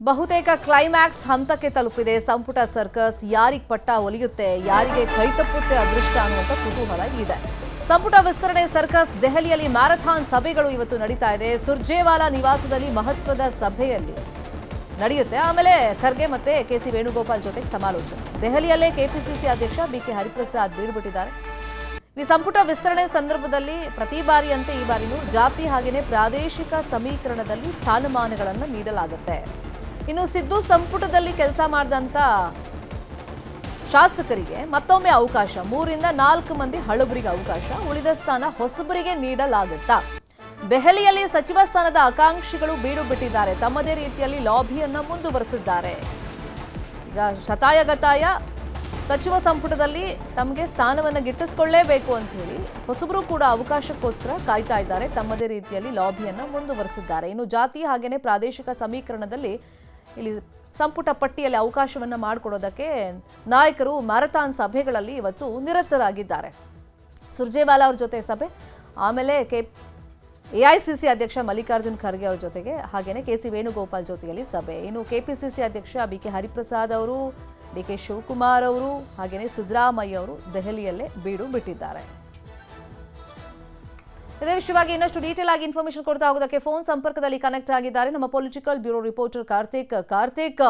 ಬಹುತೇಕ ಕ್ಲೈಮ್ಯಾಕ್ಸ್ ಹಂತಕ್ಕೆ ತಲುಪಿದೆ ಸಂಪುಟ ಸರ್ಕಸ್. ಯಾರಿಗೆ ಪಟ್ಟ ಒಲಿಯುತ್ತೆ, ಯಾರಿಗೆ ಕೈತಪ್ಪುತ್ತೆ ಅದೃಷ್ಟ ಅನ್ನುವಂಥ ಕುತೂಹಲ ಇದೆ. ಸಂಪುಟ ವಿಸ್ತರಣೆ ಸರ್ಕಸ್ ದೆಹಲಿಯಲ್ಲಿ ಮ್ಯಾರಥಾನ್ ಸಭೆಗಳು ಇವತ್ತು ನಡೀತಾ ಇದೆ. ಸುರ್ಜೇವಾಲಾ ನಿವಾಸದಲ್ಲಿ ಮಹತ್ವದ ಸಭೆಯಲ್ಲಿ ನಡೆಯುತ್ತೆ. ಆಮೇಲೆ ಖರ್ಗೆ ಮತ್ತೆ ಕೆಸಿ ವೇಣುಗೋಪಾಲ್ ಜೊತೆಗೆ ಸಮಾಲೋಚನೆ. ದೆಹಲಿಯಲ್ಲೇ ಕೆಪಿಸಿಸಿ ಅಧ್ಯಕ್ಷ ಬಿಕೆ ಹರಿಪ್ರಸಾದ್ ಬೀಡುಬಿಟ್ಟಿದ್ದಾರೆ. ಈ ಸಂಪುಟ ವಿಸ್ತರಣೆ ಸಂದರ್ಭದಲ್ಲಿ ಪ್ರತಿ ಬಾರಿಯಂತೆ ಈ ಬಾರಿನೂ ಜಾತಿ ಹಾಗೆಯೇ ಪ್ರಾದೇಶಿಕ ಸಮೀಕರಣದಲ್ಲಿ ಸ್ಥಾನಮಾನಗಳನ್ನು ನೀಡಲಾಗುತ್ತೆ. ಇನ್ನು ಸಿದ್ದು ಸಂಪುಟದಲ್ಲಿ ಕೆಲಸ ಮಾಡಿದಂಥ ಶಾಸಕರಿಗೆ ಮತ್ತೊಮ್ಮೆ ಅವಕಾಶ, 3 ರಿಂದ 4 ಮಂದಿ ಹಳಬರಿಗೆ ಅವಕಾಶ, ಉಳಿದ ಸ್ಥಾನ ಹೊಸಬರಿಗೆ ನೀಡಲಾಗುತ್ತಾ? ದೆಹಲಿಯಲ್ಲಿ ಸಚಿವ ಸ್ಥಾನದ ಆಕಾಂಕ್ಷಿಗಳು ಬೀಡು ಬಿಟ್ಟಿದ್ದಾರೆ. ತಮ್ಮದೇ ರೀತಿಯಲ್ಲಿ ಲಾಬಿಯನ್ನು ಮುಂದುವರೆಸಿದ್ದಾರೆ. ಈಗ ಶತಾಯಗತಾಯ ಸಚಿವ ಸಂಪುಟದಲ್ಲಿ ತಮಗೆ ಸ್ಥಾನವನ್ನು ಗಿಟ್ಟಿಸಿಕೊಳ್ಳಲೇಬೇಕು ಅಂತ ಹೇಳಿ ಹೊಸಬರು ಕೂಡ ಅವಕಾಶಕ್ಕೋಸ್ಕರ ಕಾಯ್ತಾ ಇದ್ದಾರೆ. ತಮ್ಮದೇ ರೀತಿಯಲ್ಲಿ ಲಾಬಿಯನ್ನು ಮುಂದುವರೆಸಿದ್ದಾರೆ. ಇನ್ನು ಜಾತಿ ಹಾಗೆಯೇ ಪ್ರಾದೇಶಿಕ ಸಮೀಕರಣದಲ್ಲಿ ಇಲ್ಲಿ ಸಂಪುಟ ಪಟ್ಟಿಯಲ್ಲಿ ಅವಕಾಶವನ್ನು ಮಾಡಿಕೊಡೋದಕ್ಕೆ ನಾಯಕರು ಮ್ಯಾರಥಾನ್ ಸಭೆಗಳಲ್ಲಿ ಇವತ್ತು ನಿರತರಾಗಿದ್ದಾರೆ. ಸುರ್ಜೇವಾಲಾ ಅವ್ರ ಜೊತೆ ಸಭೆ, ಆಮೇಲೆ ಎಐಸಿಸಿ ಅಧ್ಯಕ್ಷ ಮಲ್ಲಿಕಾರ್ಜುನ್ ಖರ್ಗೆ ಅವರ ಜೊತೆಗೆ ಹಾಗೆಯೇ ಕೆಸಿ ವೇಣುಗೋಪಾಲ್ ಜೊತೆಯಲ್ಲಿ ಸಭೆ. ಇನ್ನು ಕೆಪಿಸಿಸಿ ಅಧ್ಯಕ್ಷ ಬಿಕೆ ಹರಿಪ್ರಸಾದ್ ಅವರು, ಡಿಕೆ ಶಿವಕುಮಾರ್ ಅವರು ಹಾಗೆಯೇ ಸಿದ್ದರಾಮಯ್ಯ ಅವರು ದೆಹಲಿಯಲ್ಲೇ ಬೀಡು ಬಿಟ್ಟಿದ್ದಾರೆ. ಇದೇ ವಿಷಯವಾಗಿ ಇನ್ನಷ್ಟು ಡೀಟೇಲ್ ಆಗಿ ಇನ್ಫಾರ್ಮೇಶನ್ ಕೊಡ್ತಾ ಹೋಗೋದಕ್ಕೆ ಫೋನ್ ಸಂಪರ್ಕದಲ್ಲಿ ಕನೆಕ್ಟ್ ಆಗಿದ್ದಾರೆ ನಮ್ಮ political bureau reporter Karthik.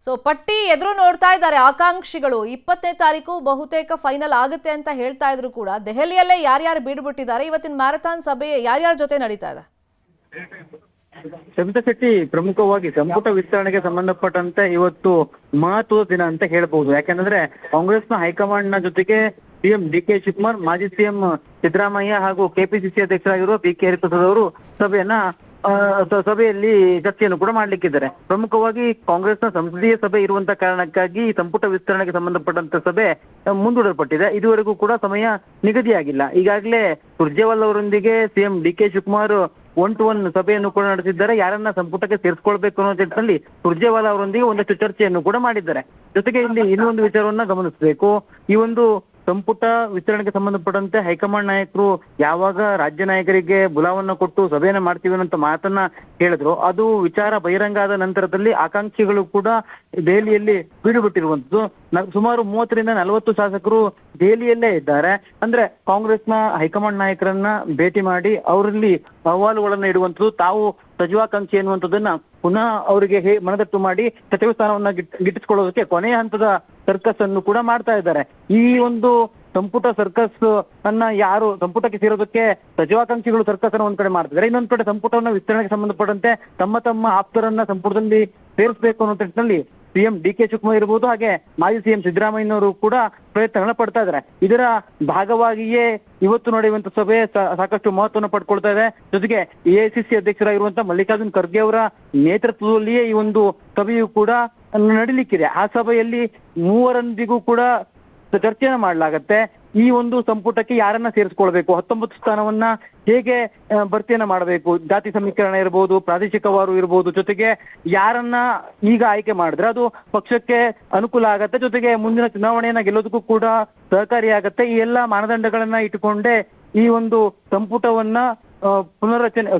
So ಪಟ್ಟಿ ಎದುರು ನೋಡ್ತಾ ಇದ್ದಾರೆ ಆಕಾಂಕ್ಷಿಗಳು. 20ನೇ ತಾರೀಕು ಬಹುತೇಕ ಫೈನಲ್ ಆಗುತ್ತೆ ಅಂತ ಹೇಳ್ತಾ ಇದ್ರು ಕೂಡ ದೆಹಲಿಯಲ್ಲೇ ಯಾರ್ಯಾರು ಬೀಡು ಬಿಟ್ಟಿದ್ದಾರೆ, ಇವತ್ತಿನ ಮ್ಯಾರಥಾನ್ ಸಭೆ ಯಾರ್ಯಾರ ಜೊತೆ ನಡೀತಾ ಇದೆ? ಶಮಿತಾ ಶೆಟ್ಟಿ, ಪ್ರಮುಖವಾಗಿ ಸಂಪುಟ ವಿಸ್ತರಣೆಗೆ ಸಂಬಂಧಪಟ್ಟಂತೆ ಇವತ್ತು ಮಹತ್ವದ ದಿನ ಅಂತ ಹೇಳ್ಬಹುದು. ಯಾಕೆಂದ್ರೆ ಕಾಂಗ್ರೆಸ್ನ ಹೈಕಮಾಂಡ್ ನ ಜೊತೆಗೆ ಸಿಎಂ ಡಿಕೆ ಶಿವಕುಮಾರ್, ಮಾಜಿ ಸಿಎಂ ಸಿದ್ದರಾಮಯ್ಯ ಹಾಗೂ ಕೆಪಿಸಿಸಿ ಅಧ್ಯಕ್ಷರಾಗಿರುವ ಬಿಕೆ ಹರಿಪ್ರಸಾದ್ ಅವರು ಸಭೆಯಲ್ಲಿ ಚರ್ಚೆಯನ್ನು ಕೂಡ ಮಾಡ್ಲಿಕ್ಕಿದ್ದಾರೆ. ಪ್ರಮುಖವಾಗಿ ಕಾಂಗ್ರೆಸ್ನ ಸಂಸದೀಯ ಸಭೆ ಇರುವಂತ ಕಾರಣಕ್ಕಾಗಿ ಸಂಪುಟ ವಿಸ್ತರಣೆಗೆ ಸಂಬಂಧಪಟ್ಟಂತ ಸಭೆ ಮುಂದೂಡಲ್ಪಟ್ಟಿದೆ. ಇದುವರೆಗೂ ಕೂಡ ಸಮಯ ನಿಗದಿಯಾಗಿಲ್ಲ. ಈಗಾಗಲೇ ಸುರ್ಜೇವಾಲಾ ಅವರೊಂದಿಗೆ ಸಿಎಂ ಡಿಕೆ ಶಿವಕುಮಾರ್ 1-to-1 ಸಭೆಯನ್ನು ಕೂಡ ನಡೆಸಿದ್ದಾರೆ. ಯಾರನ್ನ ಸಂಪುಟಕ್ಕೆ ಸೇರಿಸ್ಕೊಳ್ಬೇಕು ಅನ್ನೋ ನಿಟ್ಟಿನಲ್ಲಿ ಸುರ್ಜೇವಾಲಾ ಅವರೊಂದಿಗೆ ಒಂದಷ್ಟು ಚರ್ಚೆಯನ್ನು ಕೂಡ ಮಾಡಿದ್ದಾರೆ. ಜೊತೆಗೆ ಇಲ್ಲಿ ಇನ್ನೊಂದು ವಿಚಾರವನ್ನ ಗಮನಿಸಬೇಕು. ಈ ಒಂದು ಸಂಪುಟ ವಿಸ್ತರಣೆಗೆ ಸಂಬಂಧಪಟ್ಟಂತೆ ಹೈಕಮಾಂಡ್ ನಾಯಕರು ಯಾವಾಗ ರಾಜ್ಯ ನಾಯಕರಿಗೆ ಬುಲಾವನ್ನ ಕೊಟ್ಟು ಸಭೆಯನ್ನ ಮಾಡ್ತೀವಿ ಅನ್ನೋ ಮಾತನ್ನ ಹೇಳಿದ್ರು, ಅದು ವಿಚಾರ ಬಹಿರಂಗ ಆದ ನಂತರದಲ್ಲಿ ಆಕಾಂಕ್ಷಿಗಳು ಕೂಡ ದೆಹಲಿಯಲ್ಲಿ ಬೀಡು ಬಿಟ್ಟಿರುವಂತದ್ದು. ಸುಮಾರು 30 ರಿಂದ 40 ಶಾಸಕರು ದೆಹಲಿಯಲ್ಲೇ ಇದ್ದಾರೆ. ಅಂದ್ರೆ ಕಾಂಗ್ರೆಸ್ನ ಹೈಕಮಾಂಡ್ ನಾಯಕರನ್ನ ಭೇಟಿ ಮಾಡಿ ಅವರಲ್ಲಿ ಅಹವಾಲುಗಳನ್ನ ಇಡುವಂಥದ್ದು, ತಾವು ಸಚಿವಾಕಾಂಕ್ಷಿ ಎನ್ನುವಂಥದ್ದನ್ನ ಪುನಃ ಅವರಿಗೆ ಮನದಟ್ಟು ಮಾಡಿ ಸಚಿವ ಸ್ಥಾನವನ್ನ ಗಿಟ್ಟಿಸಿಕೊಳ್ಳೋದಕ್ಕೆ ಕೊನೆಯ ಹಂತದ ಸರ್ಕಸ್ ಅನ್ನು ಕೂಡ ಮಾಡ್ತಾ ಇದ್ದಾರೆ. ಈ ಒಂದು ಸಂಪುಟ ಸರ್ಕಸ್ ಅನ್ನ ಯಾರು ಸಂಪುಟಕ್ಕೆ ಸೇರೋದಕ್ಕೆ ಸಚಿವಾಕಾಂಕ್ಷಿಗಳು ಸರ್ಕಸ್ ಅನ್ನು ಒಂದ್ ಕಡೆ ಮಾಡ್ತಿದ್ದಾರೆ, ಇನ್ನೊಂದ್ ಕಡೆ ಸಂಪುಟವನ್ನ ವಿಸ್ತರಣೆಗೆ ಸಂಬಂಧಪಟ್ಟಂತೆ ತಮ್ಮ ಆಪ್ತರನ್ನ ಸಂಪುಟದಲ್ಲಿ ಸೇರಿಸಬೇಕು ಅನ್ನೋ ನಿಟ್ಟಿನಲ್ಲಿ ಸಿಎಂ ಡಿಕೆ ಶಿವಕುಮಾರ್ ಇರಬಹುದು, ಹಾಗೆ ಮಾಜಿ ಸಿಎಂ ಸಿದ್ದರಾಮಯ್ಯನವರು ಕೂಡ ಪ್ರಯತ್ನಗಳನ್ನ ಪಡ್ತಾ ಇದ್ದಾರೆ. ಇದರ ಭಾಗವಾಗಿಯೇ ಇವತ್ತು ನಡೆಯುವಂತ ಸಭೆ ಸಾಕಷ್ಟು ಮಹತ್ವವನ್ನು ಪಡ್ಕೊಳ್ತಾ ಇದೆ. ಜೊತೆಗೆ ಎಐಸಿಸಿ ಅಧ್ಯಕ್ಷರಾಗಿರುವಂತಹ ಮಲ್ಲಿಕಾರ್ಜುನ್ ಖರ್ಗೆ ಅವರ ನೇತೃತ್ವದಲ್ಲಿಯೇ ಈ ಒಂದು ಸಭೆಯು ಕೂಡ ನಡೀಲಿಕ್ಕಿದೆ. ಆ ಸಭೆಯಲ್ಲಿ ಮೂವರೊಂದಿಗೂ ಕೂಡ ಚರ್ಚೆಯನ್ನ ಮಾಡಲಾಗತ್ತೆ. ಈ ಒಂದು ಸಂಪುಟಕ್ಕೆ ಯಾರನ್ನ ಸೇರಿಸ್ಕೊಳ್ಬೇಕು, 19 ಸ್ಥಾನವನ್ನ ಹೇಗೆ ಭರ್ತಿಯನ್ನ ಮಾಡಬೇಕು, ಜಾತಿ ಸಮೀಕರಣ ಇರಬಹುದು, ಪ್ರಾದೇಶಿಕವಾರು ಇರಬಹುದು, ಜೊತೆಗೆ ಯಾರನ್ನ ಈಗ ಆಯ್ಕೆ ಮಾಡಿದ್ರೆ ಅದು ಪಕ್ಷಕ್ಕೆ ಅನುಕೂಲ ಆಗತ್ತೆ, ಜೊತೆಗೆ ಮುಂದಿನ ಚುನಾವಣೆಯನ್ನ ಗೆಲ್ಲೋದಕ್ಕೂ ಕೂಡ ಸಹಕಾರಿಯಾಗತ್ತೆ. ಈ ಎಲ್ಲಾ ಮಾನದಂಡಗಳನ್ನ ಇಟ್ಟುಕೊಂಡೇ ಈ ಒಂದು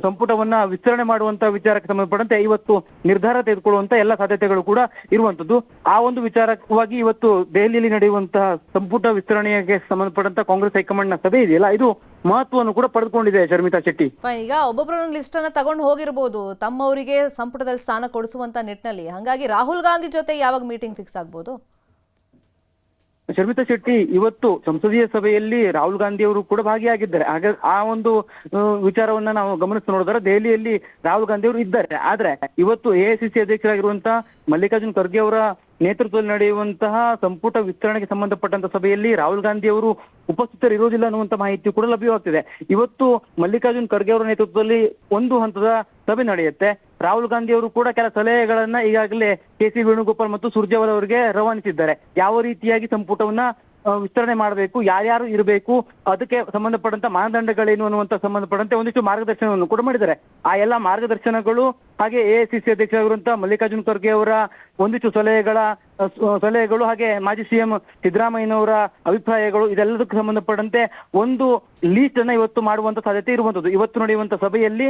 ಸಂಪುಟವನ್ನ ವಿಸ್ತರಣೆ ಮಾಡುವಂತ ವಿಚಾರಕ್ಕೆ ಸಂಬಂಧಪಟ್ಟಂತೆ ಇವತ್ತು ನಿರ್ಧಾರ ತೆಗೆದುಕೊಳ್ಳುವಂತ ಎಲ್ಲ ಸಾಧ್ಯತೆಗಳು ಕೂಡ ಇರುವಂತದ್ದು. ಆ ಒಂದು ವಿಚಾರವಾಗಿ ಇವತ್ತು ದೆಹಲಿಯಲ್ಲಿ ನಡೆಯುವಂತಹ ಸಂಪುಟ ವಿಸ್ತರಣೆಗೆ ಸಂಬಂಧಪಟ್ಟಂತ ಕಾಂಗ್ರೆಸ್ ಹೈಕಮಾಂಡ್ ನ ಸಭೆ ಇದೆಯಲ್ಲ, ಇದು ಮಹತ್ವವನ್ನು ಕೂಡ ಪಡೆದುಕೊಂಡಿದೆ. ಶರ್ಮಿತಾ ಶೆಟ್ಟಿ, ಈಗ ಒಬ್ಬೊಬ್ಬರ ಲಿಸ್ಟ್ ಅನ್ನ ತಗೊಂಡು ಹೋಗಿರ್ಬೋದು ತಮ್ಮವರಿಗೆ ಸಂಪುಟದಲ್ಲಿ ಸ್ಥಾನ ಕೊಡಿಸುವಂತ ನಿಟ್ಟಿನಲ್ಲಿ. ಹಾಗಾಗಿ ರಾಹುಲ್ ಗಾಂಧಿ ಜೊತೆ ಯಾವಾಗ ಮೀಟಿಂಗ್ ಫಿಕ್ಸ್ ಆಗ್ಬೋದು? ಶರ್ಮಿತಾ ಶೆಟ್ಟಿ, ಇವತ್ತು ಸಂಸದೀಯ ಸಭೆಯಲ್ಲಿ ರಾಹುಲ್ ಗಾಂಧಿ ಅವರು ಕೂಡ ಭಾಗಿಯಾಗಿದ್ದಾರೆ. ಹಾಗೆ ಆ ಒಂದು ವಿಚಾರವನ್ನ ನಾವು ಗಮನಿಸಿ ನೋಡಿದ್ರೆ ದೆಹಲಿಯಲ್ಲಿ ರಾಹುಲ್ ಗಾಂಧಿ ಅವರು ಇದ್ದಾರೆ. ಆದ್ರೆ ಇವತ್ತು ಎಐಸಿಸಿ ಅಧ್ಯಕ್ಷರಾಗಿರುವಂತಹ ಮಲ್ಲಿಕಾರ್ಜುನ್ ಖರ್ಗೆ ಅವರ ನೇತೃತ್ವದಲ್ಲಿ ನಡೆಯುವಂತಹ ಸಂಪುಟ ವಿಸ್ತರಣೆಗೆ ಸಂಬಂಧಪಟ್ಟಂತ ಸಭೆಯಲ್ಲಿ ರಾಹುಲ್ ಗಾಂಧಿ ಅವರು ಉಪಸ್ಥಿತರಿರುವುದಿಲ್ಲ ಅನ್ನುವಂತ ಮಾಹಿತಿ ಕೂಡ ಲಭ್ಯವಾಗ್ತಿದೆ. ಇವತ್ತು ಮಲ್ಲಿಕಾರ್ಜುನ್ ಖರ್ಗೆ ಅವರ ನೇತೃತ್ವದಲ್ಲಿ ಒಂದು ಹಂತದ ಸಭೆ ನಡೆಯುತ್ತೆ. ರಾಹುಲ್ ಗಾಂಧಿ ಅವರು ಕೂಡ ಕೆಲ ಸಲಹೆಗಳನ್ನ ಈಗಾಗಲೇ ಕೆಸಿ ವೇಣುಗೋಪಾಲ್ ಮತ್ತು ಸುರ್ಜೇವಾಲಾ ಅವರಿಗೆ ರವಾನಿಸಿದ್ದಾರೆ. ಯಾವ ರೀತಿಯಾಗಿ ಸಂಪುಟವನ್ನ ವಿಸ್ತರಣೆ ಮಾಡಬೇಕು, ಯಾರ್ಯಾರು ಇರಬೇಕು, ಅದಕ್ಕೆ ಸಂಬಂಧಪಟ್ಟಂತ ಮಾನದಂಡಗಳೇನು ಅನ್ನುವಂತ ಸಂಬಂಧಪಟ್ಟಂತೆ ಒಂದಿಷ್ಟು ಮಾರ್ಗದರ್ಶನವನ್ನು ಕೂಡ ಮಾಡಿದ್ದಾರೆ. ಆ ಎಲ್ಲಾ ಮಾರ್ಗದರ್ಶನಗಳು ಹಾಗೆ ಎಐಸಿಸಿ ಅಧ್ಯಕ್ಷರಾಗಿರುವಂತಹ ಮಲ್ಲಿಕಾರ್ಜುನ್ ಖರ್ಗೆ ಅವರ ಒಂದಿಷ್ಟು ಸಲಹೆಗಳು ಹಾಗೆ ಮಾಜಿ ಸಿಎಂ ಸಿದ್ದರಾಮಯ್ಯನವರ ಅಭಿಪ್ರಾಯಗಳು ಇದೆಲ್ಲದಕ್ಕೂ ಸಂಬಂಧಪಟ್ಟಂತೆ ಒಂದು ಲೀಸ್ಟ್ ಅನ್ನ ಇವತ್ತು ಮಾಡುವಂತ ಸಾಧ್ಯತೆ ಇರುವಂತದ್ದು. ಇವತ್ತು ನಡೆಯುವಂತ ಸಭೆಯಲ್ಲಿ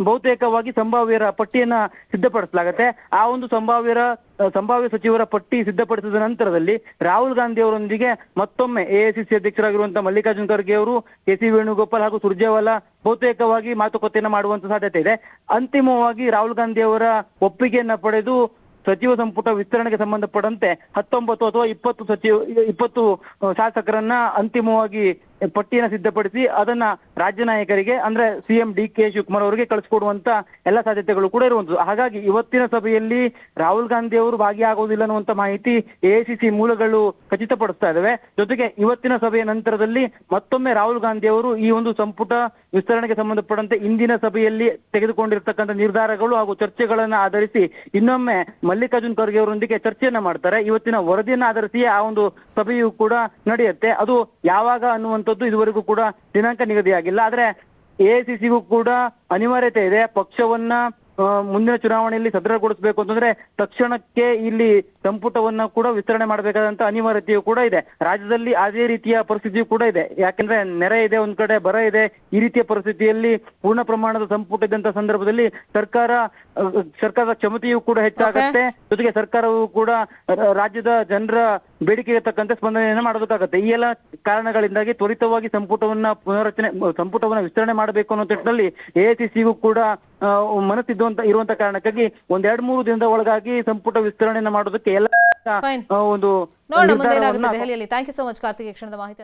ಬಹುತೇಕವಾಗಿ ಸಂಭಾವ್ಯರ ಪಟ್ಟಿಯನ್ನ ಸಿದ್ಧಪಡಿಸಲಾಗುತ್ತೆ. ಆ ಒಂದು ಸಂಭಾವ್ಯ ಸಚಿವರ ಪಟ್ಟಿ ಸಿದ್ಧಪಡಿಸಿದ ನಂತರದಲ್ಲಿ ರಾಹುಲ್ ಗಾಂಧಿ ಅವರೊಂದಿಗೆ ಮತ್ತೊಮ್ಮೆ ಎಐಸಿಸಿ ಅಧ್ಯಕ್ಷರಾಗಿರುವಂತಹ ಮಲ್ಲಿಕಾರ್ಜುನ್ ಖರ್ಗೆ ಅವರು, ಕೆ.ಸಿ. ವೇಣುಗೋಪಾಲ್ ಹಾಗೂ ಸುರ್ಜೇವಾಲಾ ಬಹುತೇಕವಾಗಿ ಮಾತುಕತೆಯನ್ನ ಮಾಡುವಂತ ಸಾಧ್ಯತೆ ಇದೆ. ಅಂತಿಮವಾಗಿ ರಾಹುಲ್ ಗಾಂಧಿ ಅವರ ಒಪ್ಪಿಗೆಯನ್ನ ಪಡೆದು ಸಚಿವ ಸಂಪುಟ ವಿಸ್ತರಣೆಗೆ ಸಂಬಂಧಪಟ್ಟಂತೆ 19 ಅಥವಾ 20 ಶಾಸಕರನ್ನ ಅಂತಿಮವಾಗಿ ಪಟ್ಟಿಯನ್ನು ಸಿದ್ಧಪಡಿಸಿ ಅದನ್ನ ರಾಜ್ಯ ನಾಯಕರಿಗೆ ಅಂದ್ರೆ ಸಿಎಂ ಡಿ.ಕೆ. ಶಿವಕುಮಾರ್ ಅವರಿಗೆ ಕಳಿಸ್ಕೊಡುವಂತ ಎಲ್ಲ ಸಾಧ್ಯತೆಗಳು ಕೂಡ ಇರುವಂತದ್ದು. ಹಾಗಾಗಿ ಇವತ್ತಿನ ಸಭೆಯಲ್ಲಿ ರಾಹುಲ್ ಗಾಂಧಿ ಅವರು ಭಾಗಿಯಾಗುವುದಿಲ್ಲ ಅನ್ನುವಂತ ಮಾಹಿತಿ ಎಐಸಿಸಿ ಮೂಲಗಳು ಖಚಿತಪಡಿಸ್ತಾ ಇದಾವೆ. ಜೊತೆಗೆ ಇವತ್ತಿನ ಸಭೆಯ ನಂತರದಲ್ಲಿ ಮತ್ತೊಮ್ಮೆ ರಾಹುಲ್ ಗಾಂಧಿ ಅವರು ಈ ಒಂದು ಸಂಪುಟ ವಿಸ್ತರಣೆಗೆ ಸಂಬಂಧಪಟ್ಟಂತೆ ಇಂದಿನ ಸಭೆಯಲ್ಲಿ ತೆಗೆದುಕೊಂಡಿರ್ತಕ್ಕಂಥ ನಿರ್ಧಾರಗಳು ಹಾಗೂ ಚರ್ಚೆಗಳನ್ನ ಆಧರಿಸಿ ಇನ್ನೊಮ್ಮೆ ಮಲ್ಲಿಕಾರ್ಜುನ್ ಖರ್ಗೆ ಅವರೊಂದಿಗೆ ಚರ್ಚೆಯನ್ನ ಮಾಡ್ತಾರೆ. ಇವತ್ತಿನ ವರದಿಯನ್ನ ಆಧರಿಸಿ ಆ ಒಂದು ಸಭೆಯು ಕೂಡ ನಡೆಯುತ್ತೆ. ಅದು ಯಾವಾಗ ಅನ್ನುವಂಥದ್ದು ಇದುವರೆಗೂ ಕೂಡ ದಿನಾಂಕ ನಿಗದಿಯಾಗಿಲ್ಲ. ಆದ್ರೆ ಎಐಸಿಸಿಗೂ ಕೂಡ ಅನಿವಾರ್ಯತೆ ಇದೆ. ಪಕ್ಷವನ್ನ ಮುಂದಿನ ಚುನಾವಣೆಯಲ್ಲಿ ಸದೃಢಗೊಳಿಸಬೇಕು ಅಂತಂದ್ರೆ ತಕ್ಷಣಕ್ಕೆ ಇಲ್ಲಿ ಸಂಪುಟವನ್ನ ಕೂಡ ವಿಸ್ತರಣೆ ಮಾಡಬೇಕಾದಂತ ಅನಿವಾರ್ಯತೆಯೂ ಕೂಡ ಇದೆ. ರಾಜ್ಯದಲ್ಲಿ ಅದೇ ರೀತಿಯ ಪರಿಸ್ಥಿತಿಯೂ ಕೂಡ ಇದೆ. ಯಾಕೆಂದ್ರೆ ನೆರೆ ಇದೆ, ಒಂದ್ ಕಡೆ ಬರ ಇದೆ. ಈ ರೀತಿಯ ಪರಿಸ್ಥಿತಿಯಲ್ಲಿ ಪೂರ್ಣ ಪ್ರಮಾಣದ ಸಂಪುಟ ಇದ್ದಂತ ಸಂದರ್ಭದಲ್ಲಿ ಸರ್ಕಾರದ ಕ್ಷಮತೆಯೂ ಕೂಡ ಹೆಚ್ಚಾಗತ್ತೆ. ಜೊತೆಗೆ ಸರ್ಕಾರವು ಕೂಡ ರಾಜ್ಯದ ಜನರ ಬೇಡಿಕೆಗೆ ತಕ್ಕಂತೆ ಸ್ಪಂದನೆಯನ್ನ ಮಾಡೋದಕ್ಕಾಗತ್ತೆ. ಈ ಎಲ್ಲ ಕಾರಣಗಳಿಂದಾಗಿ ತ್ವರಿತವಾಗಿ ಸಂಪುಟವನ್ನ ವಿಸ್ತರಣೆ ಮಾಡಬೇಕು ಅನ್ನೋ ನಿಟ್ಟಿನಲ್ಲಿ ಎಐಸಿಸಿಗೂ ಕೂಡ ಇರುವಂತ ಕಾರಣಕ್ಕಾಗಿ 1-2-3 ದಿನದ ಒಳಗಾಗಿ ಸಂಪುಟ ವಿಸ್ತರಣೆಯನ್ನ ಮಾಡೋದಕ್ಕೆ ಎಲ್ಲ ಫೈನ್. ಒಂದು ನೋಡೋಣ ಮುಂದೆ ಏನಾಗುತ್ತೆ ದೆಹಲಿಯಲ್ಲಿ. Thank you so much Karthik, ಈ ಕ್ಷಣದ ಮಾಹಿತಿ